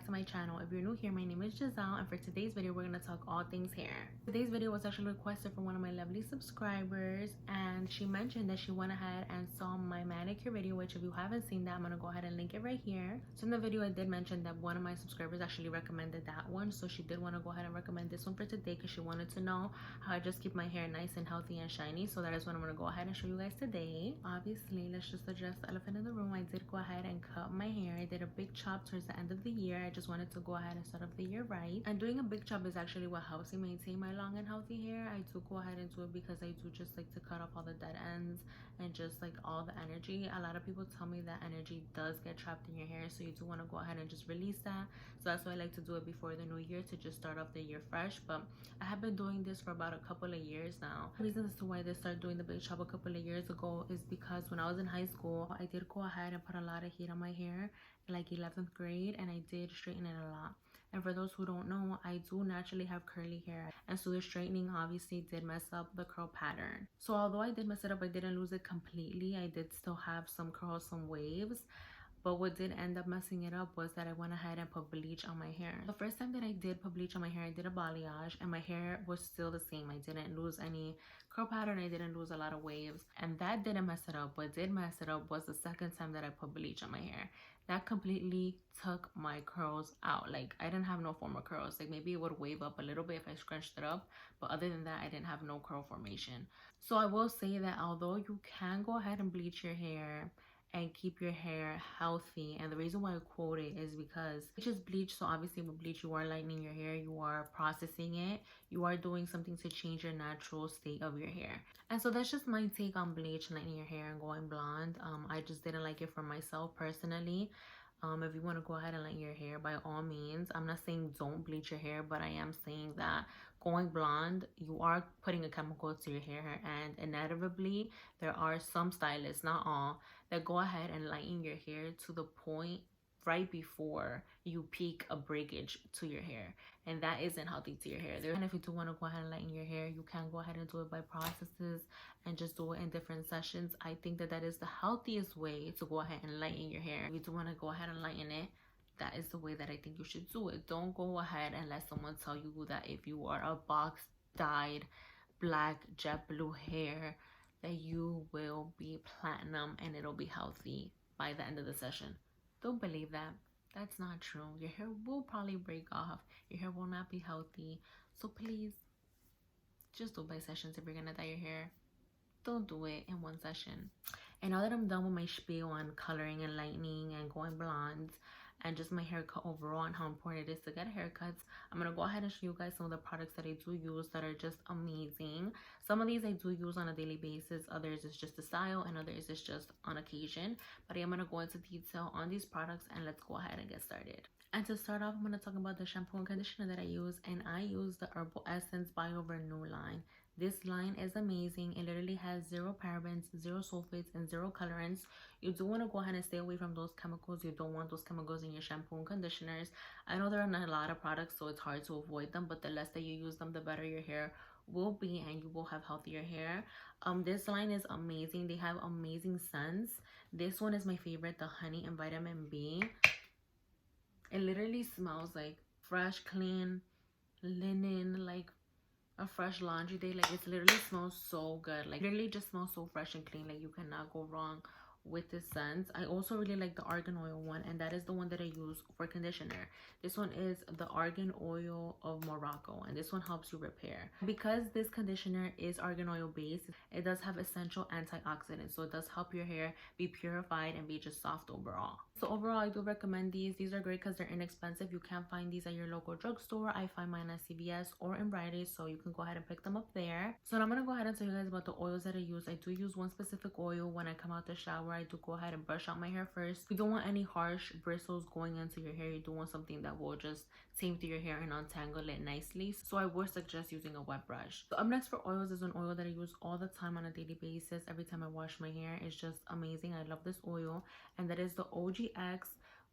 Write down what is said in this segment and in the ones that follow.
to my channel. If you're new here, my name is Giselle, and for today's video we're going to talk all things hair. Today's video was actually requested from one of my lovely subscribers, and she mentioned that she went ahead and saw my manicure video, which if you haven't seen that, I'm going to go ahead and link it right here. So in the video I did mention that one of my subscribers actually recommended that one, so she did want to go ahead and recommend this one for today because she wanted to know how I just keep my hair nice and healthy and shiny. So that is what I'm going to go ahead and show you guys today. Obviously, let's just address the elephant in the room. I did go ahead and cut my hair. I did a big chop towards the end of the year. I just wanted to go ahead and start off the year right, and doing a big chop is actually what helps me maintain my long and healthy hair. I do go ahead and do it because I do just like to cut off all the dead ends and just like all the energy. A lot of people tell me that energy does get trapped in your hair, so you do want to go ahead and just release that. So that's why I like to do it before the new year, to just start off the year fresh. But I have been doing this for about a couple of years now. The reason as to why I did start doing the big chop a couple of years ago is because when I was in high school, I did go ahead and put a lot of heat on my hair in like 11th grade, and I did straighten it a lot. And for those who don't know, I do naturally have curly hair, and so the straightening obviously did mess up the curl pattern. So although I did mess it up, I didn't lose it completely. I did still have some curls, some waves. But what did end up messing it up was that I went ahead and put bleach on my hair. The first time that I did put bleach on my hair, I did a balayage, and my hair was still the same. I didn't lose any curl pattern. I didn't lose a lot of waves, and that didn't mess it up. What did mess it up was the second time that I put bleach on my hair. That completely took my curls out. Like, I didn't have no form of curls. Like, maybe it would wave up a little bit if I scrunched it up, but other than that, I didn't have no curl formation. So I will say that although you can go ahead and bleach your hair and keep your hair healthy, and the reason why I quote it is because it's just bleach. So obviously with bleach, you are lightening your hair, you are processing it, you are doing something to change your natural state of your hair. And so that's just my take on bleach, lightening your hair and going blonde. I just didn't like it for myself personally. If you want to go ahead and lighten your hair, by all means. I'm not saying don't bleach your hair, but I am saying that going blonde, you are putting a chemical to your hair, and inevitably there are some stylists, not all, that go ahead and lighten your hair to the point right before you peak a breakage to your hair, and that isn't healthy to your hair. And if you do want to go ahead and lighten your hair, you can go ahead and do it by processes and just do it in different sessions. I think that that is the healthiest way to go ahead and lighten your hair. If you do want to go ahead and lighten it, that is the way that I think you should do it. Don't go ahead and let someone tell you that if you are a box dyed black jet blue hair, that you will be platinum and it'll be healthy by the end of the session. Don't believe that. That's not true. Your hair will probably break off. Your hair will not be healthy. So please, just do it by sessions. If you're gonna dye your hair, don't do it in one session. And now that I'm done with my spiel on coloring and lightening and going blonde, and just my haircut overall and how important it is to get haircuts, I'm gonna go ahead and show you guys some of the products that I do use that are just amazing. Some of these I do use on a daily basis, others is just a style, and others is just on occasion. But I am gonna go into detail on these products, and let's go ahead and get started. And to start off, I'm gonna talk about the shampoo and conditioner that I use, and I use the Herbal Essence Bio Renew line. This line is amazing. It literally has 0 parabens, 0 sulfates, and 0 colorants. You do want to go ahead and stay away from those chemicals. You don't want those chemicals in your shampoo and conditioners. I know there are not a lot of products, so it's hard to avoid them, but the less that you use them, the better your hair will be, and you will have healthier hair. This line is amazing. They have amazing scents. This one is my favorite, the honey and vitamin B. It literally smells like fresh, clean linen, like a fresh laundry day. Like, it literally smells so good. Like, literally just smells so fresh and clean. Like, you cannot go wrong with this scent. I also really like the argan oil one, and that is the one that I use for conditioner. This one is the argan oil of Morocco, and this one helps you repair. Because this conditioner is argan oil based, it does have essential antioxidants, so it does help your hair be purified and be just soft overall. So overall, I do recommend these. These are great because they're inexpensive. You can find these at your local drugstore. I find mine at CVS or in Rite Aid, so you can go ahead and pick them up there. So now I'm gonna go ahead and tell you guys about the oils that I use. I do use one specific oil when I come out the shower. I do go ahead and brush out my hair first. You don't want any harsh bristles going into your hair. You do want something that will just tame through your hair and untangle it nicely. So I would suggest using a wet brush. So up next for oils is an oil that I use all the time on a daily basis. Every time I wash my hair, it's just amazing. I love this oil, and that is the OGX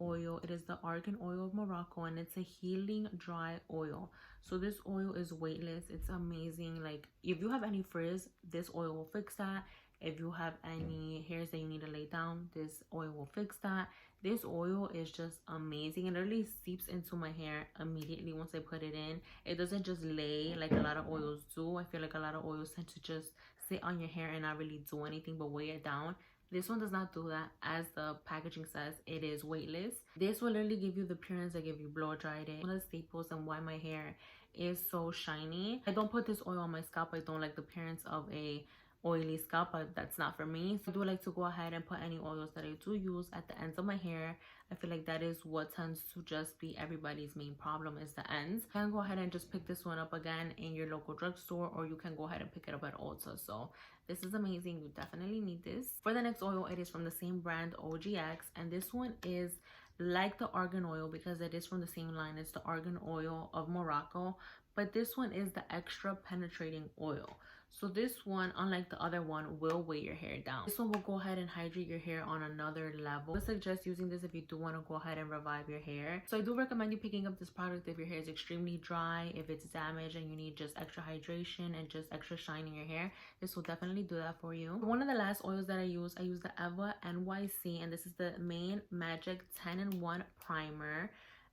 oil. It is the argan oil of Morocco, and it's a healing dry oil. So this oil is weightless. It's amazing. Like, if you have any frizz, this oil will fix that. If you have any hairs that you need to lay down, this oil will fix that. This oil is just amazing. It literally seeps into my hair immediately once I put it in. It doesn't just lay like a lot of oils do. I feel like a lot of oils tend to just sit on your hair and not really do anything but weigh it down. This one does not do that. As the packaging says, it is weightless. This will literally give you the appearance that if you blow dried it. One of the staples and why my hair is so shiny. I don't put this oil on my scalp. I don't like the appearance of a oily scalp, but that's not for me. So I do like to go ahead and put any oils that I do use at the ends of my hair. I feel like that is what tends to just be everybody's main problem, is the ends. You can go ahead and just pick this one up again in your local drugstore, or you can go ahead and pick it up at Ulta. So this is amazing. You definitely need this. For the next oil, it is from the same brand, OGX, and this one is like the argan oil because it is from the same line. It's the argan oil of Morocco, but this one is the extra penetrating oil. So this one, unlike the other one, will weigh your hair down. This one will go ahead and hydrate your hair on another level. I suggest using this if you do want to go ahead and revive your hair. So I do recommend you picking up this product if your hair is extremely dry, if it's damaged and you need just extra hydration and just extra shine in your hair. This will definitely do that for you. One of the last oils that I use the Eva NYC, and this is the Main Magic 10-in-1 primer,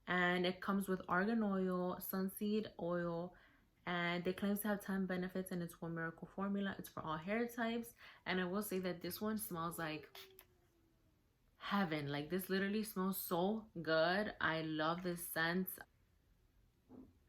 and it comes with argan oil, sunseed oil, and it claims to have 10 benefits, and it's one miracle formula. It's for all hair types, and I will say that this one smells like heaven. Like, this literally smells so good. I love this scent.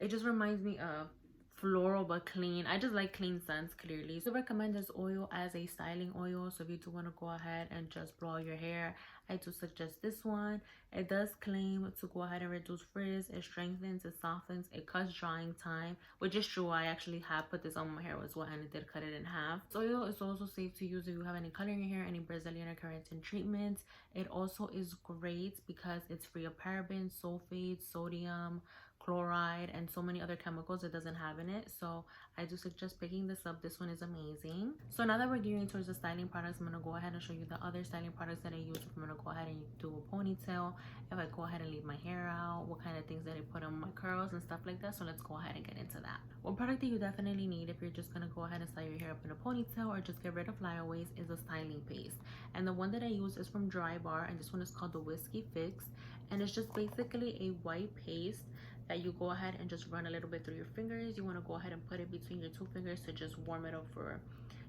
It just reminds me of floral but clean. I just like clean scents, clearly. So I recommend this oil as a styling oil. So if you do want to go ahead and just blow your hair, I do suggest this one. It does claim to go ahead and reduce frizz. It strengthens, it softens, it cuts drying time, which is true. I actually have put this on my hair as well, and it did cut it in half. This oil is also safe to use if you have any color in your hair, any Brazilian or keratin treatments. It also is great because it's free of parabens, sulfates, sodium, chloride, and so many other chemicals it doesn't have in it. So I do suggest picking this up. This one is amazing. So now that we're gearing towards the styling products, I'm going to go ahead and show you the other styling products that I use. If I'm going to go ahead and do a ponytail, if I go ahead and leave my hair out, what kind of things that I put on my curls and stuff like that. So let's go ahead and get into that. One product that you definitely need if you're just going to go ahead and style your hair up in a ponytail or just get rid of flyaways is a styling paste. And the one that I use is from Dry Bar, and this one is called the Whiskey Fix, and it's just basically a white paste that you go ahead and just run a little bit through your fingers. You want to go ahead and put it between your two fingers to just warm it up for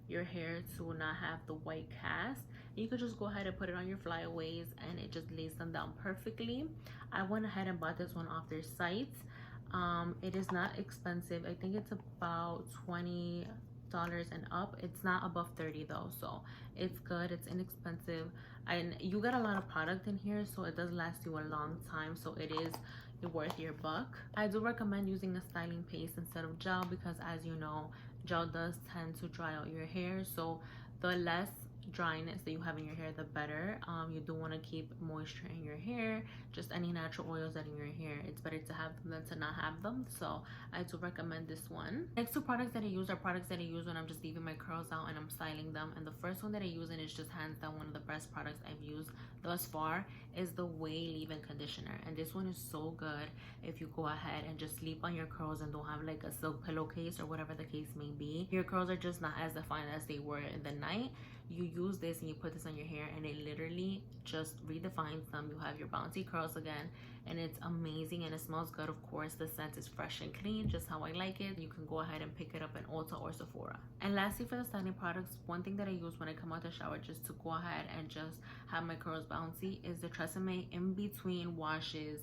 your hair to not have the white cast. You could just go ahead and put it on your flyaways, and it just lays them down perfectly. I went ahead and bought this one off their site. It is not expensive. I think it's about $20 and up. It's not above 30 though, so it's good. It's inexpensive, and you get a lot of product in here, so it does last you a long time, so it is worth your buck. I do recommend using a styling paste instead of gel because, as you know, gel does tend to dry out your hair, so the less dryness that you have in your hair, the better. You do want to keep moisture in your hair. Just any natural oils that in your hair, it's better to have them than to not have them. So I do recommend this one. Next two products that I use are products that I use when I'm just leaving my curls out and I'm styling them. And the first one that I use, and it's just hands down one of the best products I've used thus far, is the Way Leave-In Conditioner. And this one is so good if you go ahead and just sleep on your curls and don't have like a silk pillowcase or whatever the case may be. Your curls are just not as defined as they were in the night. You use this and you put this on your hair, and it literally just redefines them. You have your bouncy curls again, and it's amazing, and it smells good. Of course, the scent is fresh and clean, just how I like it. You can go ahead and pick it up in Ulta or Sephora. And lastly, for the styling products, one thing that I use when I come out the shower just to go ahead and just have my curls bouncy is the Tresemme In Between Washes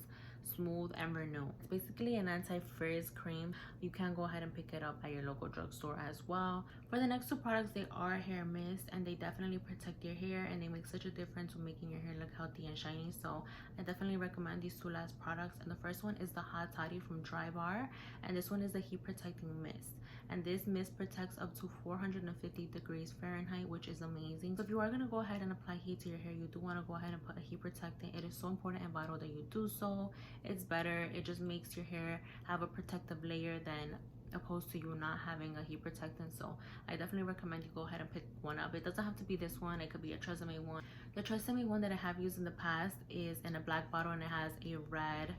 Smooth and Renew. It's basically an anti-frizz cream. You can go ahead and pick it up at your local drugstore as well. For the next two products, they are hair mist, and they definitely protect your hair, and they make such a difference with making your hair look healthy and shiny. So I definitely recommend these two last products. And the first one is the Hot Toddy from Dry Bar, and this one is the heat protecting mist. And this mist protects up to 450 degrees Fahrenheit, which is amazing. So if you are going to go ahead and apply heat to your hair, you do want to go ahead and put a heat protectant. It is so important and vital that you do so. It's better. It just makes your hair have a protective layer than opposed to you not having a heat protectant. So I definitely recommend you go ahead and pick one up. It doesn't have to be this one. It could be a Tresemme one. The Tresemme one that I have used in the past is in a black bottle, and it has a red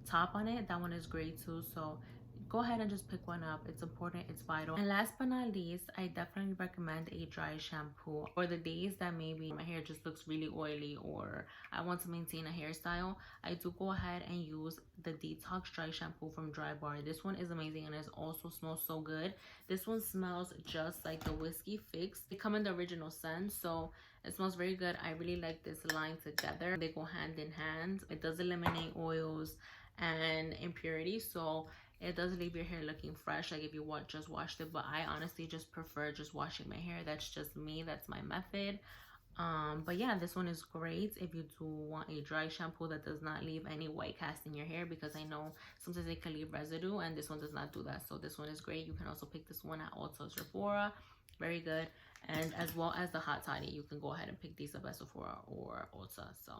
top on it. That one is great too. So go ahead and just pick one up. It's important, it's vital. And last but not least, I definitely recommend a dry shampoo for the days that maybe my hair just looks really oily or I want to maintain a hairstyle. I do go ahead and use the Detox Dry Shampoo from Dry Bar. This one is amazing and it also smells so good. This one smells just like the Whiskey Fix. They come in the original scent, so it smells very good. I really like this line together. They go hand in hand. It does eliminate oils and impurities, so it does leave your hair looking fresh, like if you just washed it. But I honestly just prefer just washing my hair. That's just me, that's my method. But yeah, this one is great if you do want a dry shampoo that does not leave any white cast in your hair, because I know sometimes they can leave residue and this one does not do that. So this one is great. You can also pick this one at Ulta, Sephora. Very good. And as well as the hot toddy, you can go ahead and pick these up at Sephora or Ulta. So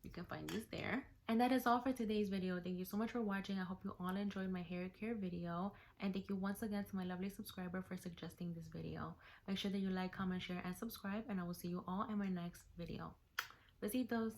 you can find these there. And that is all for today's video. Thank you so much for watching. I hope you all enjoyed my hair care video, and thank you once again to my lovely subscriber for suggesting this video. Make sure that you like, comment, share, and subscribe, and I will see you all in my next video. Besitos.